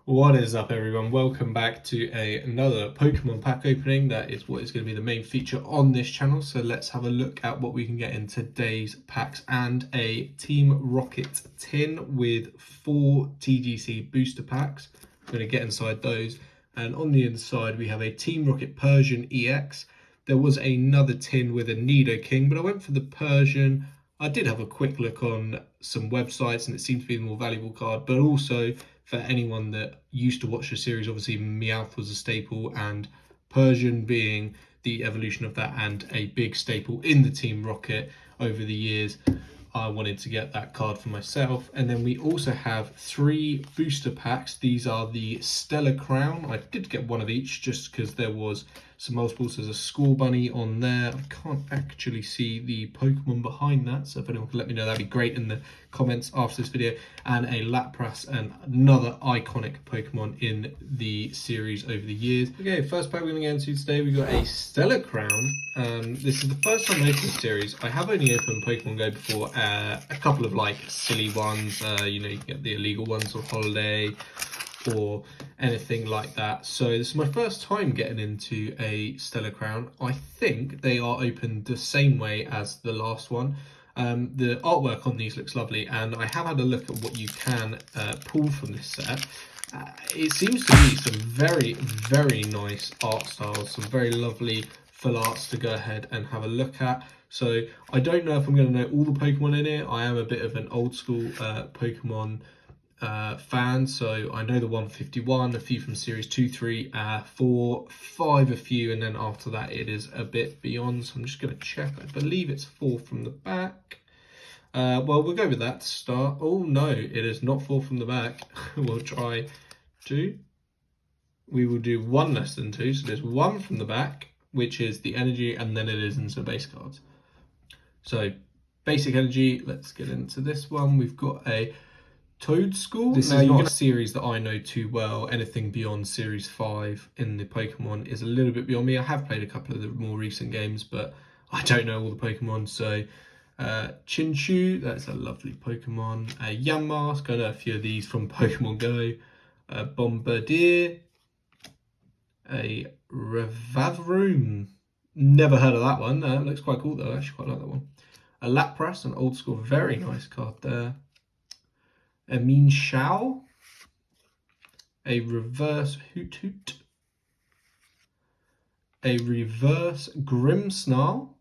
What is up, everyone? Welcome back to another Pokemon pack opening. That is what is going to be the main feature on this channel. So let's have a look at what we can get in today's packs. And a Team Rocket tin with 4 TGC booster packs. I'm going to get inside those. And on the inside we have a Team Rocket Persian EX. There was another tin with a Nidoking, but I went for the Persian. I did have a quick look on some websites and it seemed to be the more valuable card, but also for anyone that used to watch the series, obviously Meowth was a staple, and Persian being the evolution of that and a big staple in the Team Rocket over the years. I wanted to get that card for myself. And then we also have 3 booster packs. These are the Stellar Crown. I did get one of each just because there was some multiples. There's a Score Bunny on there. I can't actually see the Pokemon behind that, so if anyone can let me know, that'd be great in the comments after this video. And a Lapras, and another iconic Pokemon in the series over the years. Okay, first pack we're going to get into today, we got a Stellar Crown. This is the first time I opened the series. I have only opened Pokemon Go before, a couple of like silly ones, you can get the illegal ones on holiday or anything like that. So this is my first time getting into a Stellar Crown. I think they are opened the same way as the last one. The artwork on these looks lovely, and I have had a look at what you can pull from this set. It seems to be some very nice art styles, some very lovely full arts to go ahead and have a look at. So I don't know if I'm going to know all the Pokemon in here. I am a bit of an old school Pokemon fan, so I know the 151, a few from series 2, 3, 4, 5, a few, and then after that it is a bit beyond. So I'm just going to check. I believe it's 4 from the back. Well, we'll go with that to start. Oh no, it is not 4 from the back. We'll try 2. We will do 1 less than 2, so there's 1 from the back, which is the energy, and then it is into base cards. So basic energy, let's get into this one. We've got a Toadstool. This is not a series that I know too well. Anything beyond series 5 in the Pokemon is a little bit beyond me. I have played a couple of the more recent games, but I don't know all the Pokemon. So Chinchou, that's a lovely Pokemon. Yamask, I know a few of these from Pokemon Go. Bombardier. A Revavroom. Never heard of that one. Looks quite cool though. I actually quite like that one. A Lapras, an old school, very nice card there. A Mean Shao, a reverse Hoot, a reverse Grimmsnarl,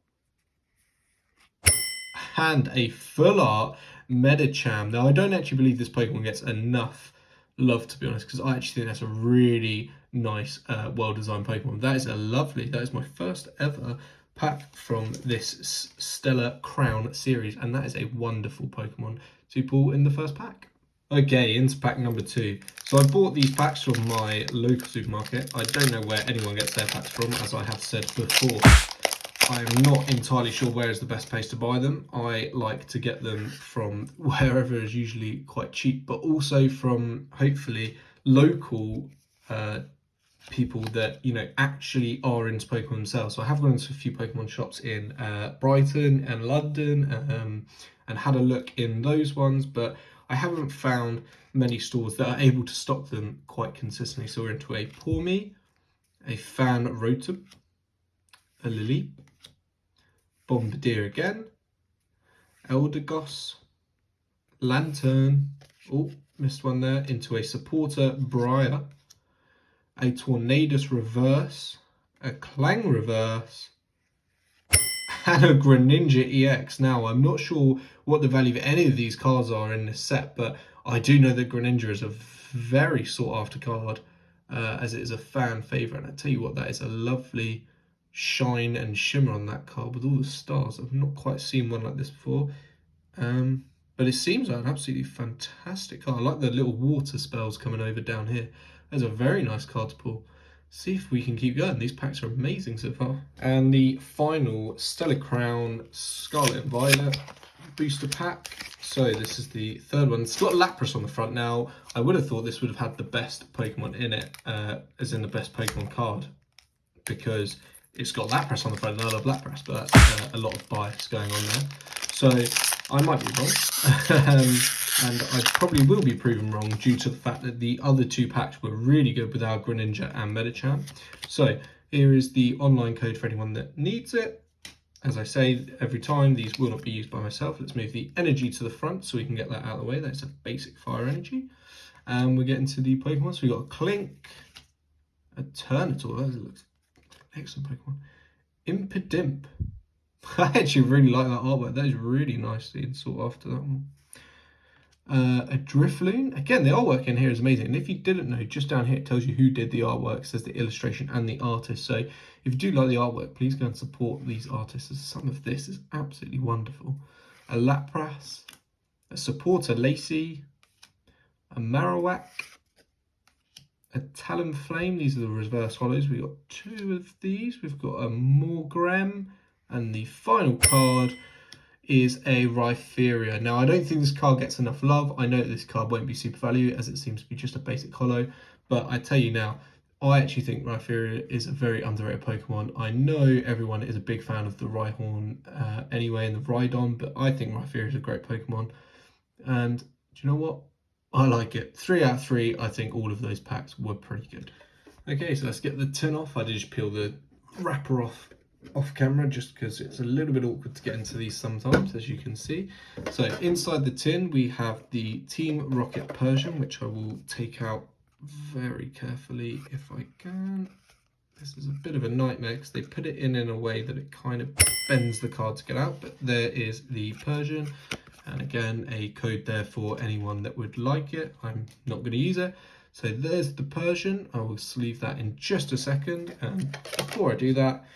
and a full art Medicham. Now, I don't actually believe this Pokemon gets enough love, to be honest, because I actually think that's a really nice, well-designed Pokemon. That is my first ever pack from this Stellar Crown series, and that is a wonderful Pokemon to pull in the first pack. Okay, into pack number 2. So I bought these packs from my local supermarket. I don't know where anyone gets their packs from, as I have said before. I am not entirely sure where is the best place to buy them. I like to get them from wherever is usually quite cheap, but also from hopefully local people that actually are into Pokemon themselves. So I have gone into a few Pokemon shops in Brighton and London and had a look in those ones, but I haven't found many stores that are able to stock them quite consistently. So we're into a Pawmi, a Fan Rotom, a Lily, Bombardier again, Eldegoss, Lantern, oh, missed one there, into a Supporter Briar, a Tornadus Reverse, a Clang Reverse, and a Greninja EX. Now, I'm not sure what the value of any of these cards are in this set, but I do know that Greninja is a very sought after card, as it is a fan favourite. And I tell you what, that is a lovely shine and shimmer on that card with all the stars. I've not quite seen one like this before, but it seems like an absolutely fantastic card. I like the little water spells coming over down here. That's a very nice card to pull. See if we can keep going. These packs are amazing so far. And the final Stellar Crown Scarlet and Violet booster pack. So this is the third one. It's got Lapras on the front. Now, I would have thought this would have had the best Pokemon in it, as in the best Pokemon card, because it's got Lapras on the front, and I love Lapras, but that's a lot of bias going on there. So I might be wrong. And I probably will be proven wrong due to the fact that the other 2 packs were really good with our Greninja and Medicham. So here is the online code for anyone that needs it. As I say every time, these will not be used by myself. Let's move the energy to the front so we can get that out of the way. That's a basic fire energy. And we're getting to the Pokemon. So we've got a Clink, a Turnitor. That looks excellent Pokemon. Impidimp. I actually really like that artwork. That is really nicely sought after, that one. A Drifloon. Again, the artwork in here is amazing. And if you didn't know, just down here it tells you who did the artwork. It says the illustration and the artist. So if you do like the artwork, please go and support these artists. Some of this is absolutely wonderful. A Lapras, a Supporter Lacey, a Marowak, a Talonflame. These are the reverse hollows. We've got 2 of these. We've got a Morgrem, and the final card is a Rhypheria. Now, I don't think this card gets enough love. I know that this card won't be super value as it seems to be just a basic hollow, but I tell you now, I actually think Rhypheria is a very underrated Pokemon. I know everyone is a big fan of the Rhyhorn anyway and the Rhydon, but I think Rhypheria is a great Pokemon. And do you know what? I like it. 3 out of 3, I think all of those packs were pretty good. Okay, so let's get the tin off. I did just peel the wrapper off camera just because it's a little bit awkward to get into these sometimes, as you can see. So inside the tin we have the Team Rocket Persian, which I will take out very carefully if I can. This is a bit of a nightmare because they put it in a way that it kind of bends the card to get out, but there is the Persian. And again, a code there for anyone that would like it. I'm not going to use it. So there's the Persian. I will sleeve that in just a second. And before I do that,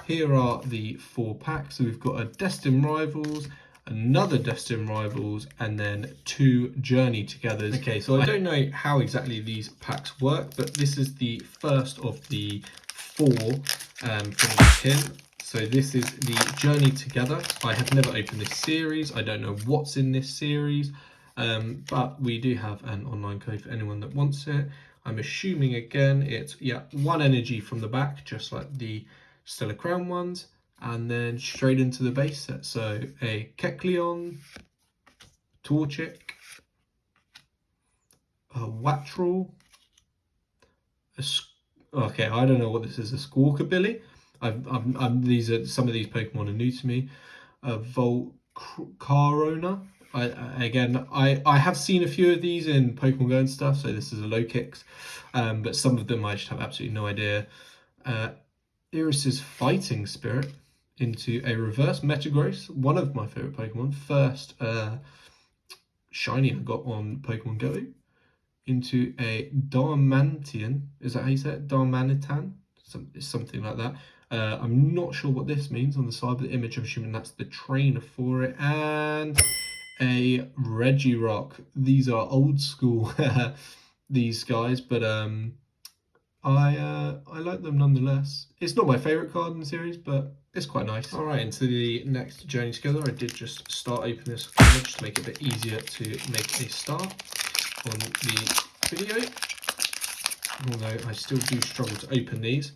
here are the 4 packs. So we've got a Destined Rivals, another Destined Rivals, and then 2 Journey Togethers. Okay, so I don't know how exactly these packs work, but this is the first of the 4 from the tin. So this is the Journey Together. I have never opened this series. I don't know what's in this series, but we do have an online code for anyone that wants it. I'm assuming, again, it's 1 energy from the back, just like the Stellar Crown ones, and then straight into the base set. So a Kecleon, Torchic, a Wattrel, okay, I don't know what this is, a Squawkabilly. These are some of these Pokemon are new to me. Volcarona. I have seen a few of these in Pokemon Go and stuff, so this is a low kicks, but some of them I just have absolutely no idea. Iris's Fighting Spirit into a reverse Metagross, one of my favorite Pokemon. First shiny I got on Pokemon Go, into a Darmanitan. Is that how you say it? Darmanitan? Something like that. I'm not sure what this means on the side of the image. I'm assuming that's the trainer for it. And a Regirock. These are old school, these guys, but I like them nonetheless. It's not my favourite card in the series, but it's quite nice. All right, into the next Journey Together. I did just start opening this just to make it a bit easier to make a start on the video, although I still do struggle to open these.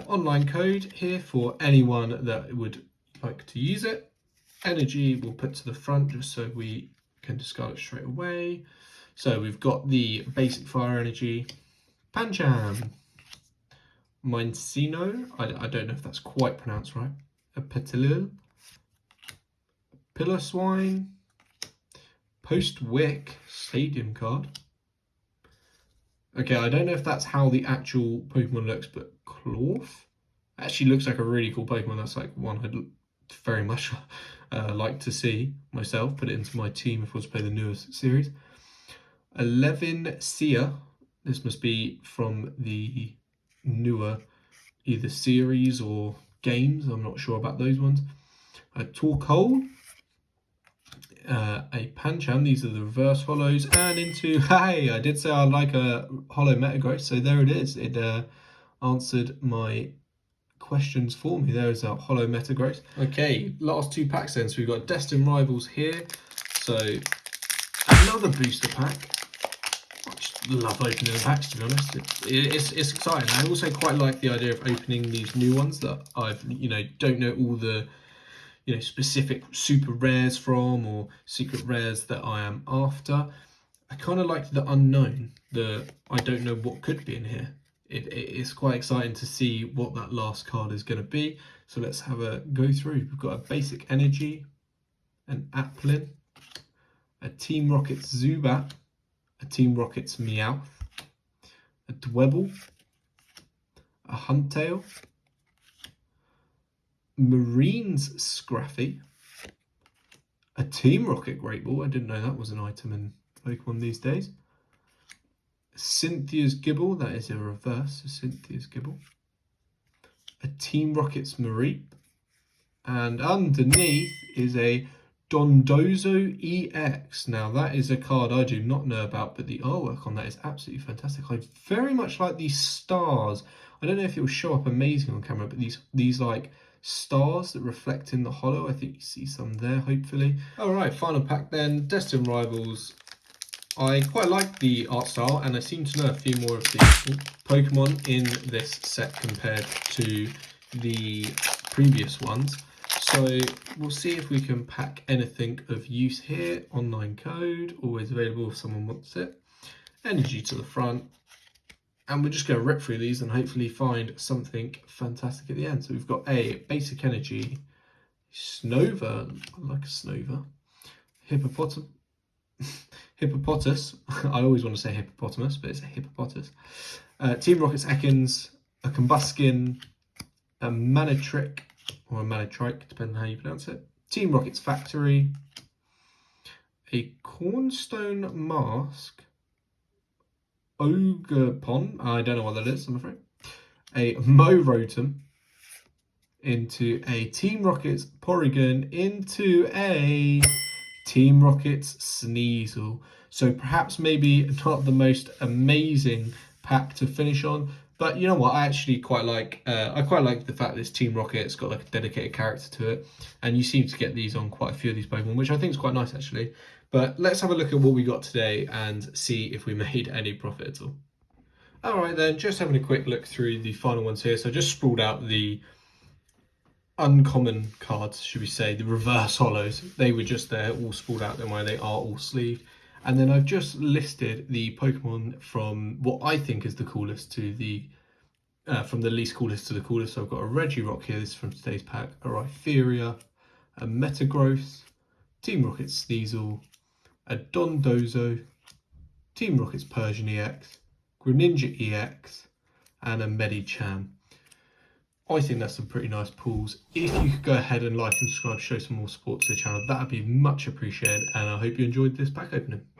Online code here for anyone that would like to use it. Energy we'll put to the front just so we can discard it straight away. So we've got the basic fire energy, Pancham, Mincino, I don't know if that's quite pronounced right, a Petilil, Piloswine, Post-Wick Stadium card. Okay, I don't know if that's how the actual Pokemon looks, but Clorf actually looks like a really cool Pokemon. That's like one I'd very much like to see myself, put it into my team if I was to play the newest series. 11 Sia. This must be from the newer either series or games. I'm not sure about those ones. A Torkoal, a Pancham. These are the reverse hollows, and into, hey, I did say I like a hollow Metagross, so there it is. It answered my questions for me. There is a hollow Metagross. Okay, last 2 packs then. So we've got Destined Rivals here. So another booster pack. I just love opening the packs, to be honest. It's exciting. I also quite like the idea of opening these new ones that I've, don't know all the specific super rares from, or secret rares that I am after. I kind of like the unknown, I don't know what could be in here. It's quite exciting to see what that last card is going to be. So let's have a go through. We've got a basic energy, an Applin, a Team Rockets Zubat, a Team Rockets Meowth, a Dwebble, a Huntail, Marines Scraffy, a Team Rocket Great Ball. I didn't know that was an item in Pokemon these days. Cynthia's Gibble, that is a reverse of Cynthia's Gibble. A Team Rockets Mareep. And underneath is a Dondozo EX. Now that is a card I do not know about, but the artwork on that is absolutely fantastic. I very much like these stars. I don't know if it will show up amazing on camera, but these like stars that reflect in the hollow. I think you see some there, hopefully. All right, final pack then. Destined Rivals. I quite like the art style, and I seem to know a few more of the Pokemon in this set compared to the previous ones. So we'll see if we can pack anything of use here. Online code, always available if someone wants it. Energy to the front. And we're just going to rip through these and hopefully find something fantastic at the end. So we've got a basic energy, Snover, I like a Snover, Hippopotas, I always want to say hippopotamus, but it's a hippopotas. Team Rockets Ekans, a Combuskin, a Manitrick, or a Manitrike, depending on how you pronounce it. Team Rockets Factory, a Cornstone Mask, Ogerpon, I don't know what that is, I'm afraid. A Morotum, into a Team Rockets Porygon, into a Team Rockets Sneasel. So perhaps maybe not the most amazing pack to finish on, but you know what, I actually quite like the fact that this Team Rocket's got like a dedicated character to it, and you seem to get these on quite a few of these Pokemon, which I think is quite nice actually. But let's have a look at what we got today and see if we made any profit at all. Alright then, just having a quick look through the final ones here. So I just sprawled out the uncommon cards, should we say, the reverse hollows. They were just there, all sprawled out, then where they are all sleeved. And then I've just listed the Pokemon from what I think is the coolest to the from the least coolest to the coolest. So I've got a Regirock here, this is from today's pack, a Rhypheria, a Metagross, Team Rocket's Sneasel, a Dondozo, Team Rocket's Persian EX, Greninja EX, and a Medicham. I think that's some pretty nice pulls. If you could go ahead and like and subscribe, show some more support to the channel, that would be much appreciated, and I hope you enjoyed this pack opening.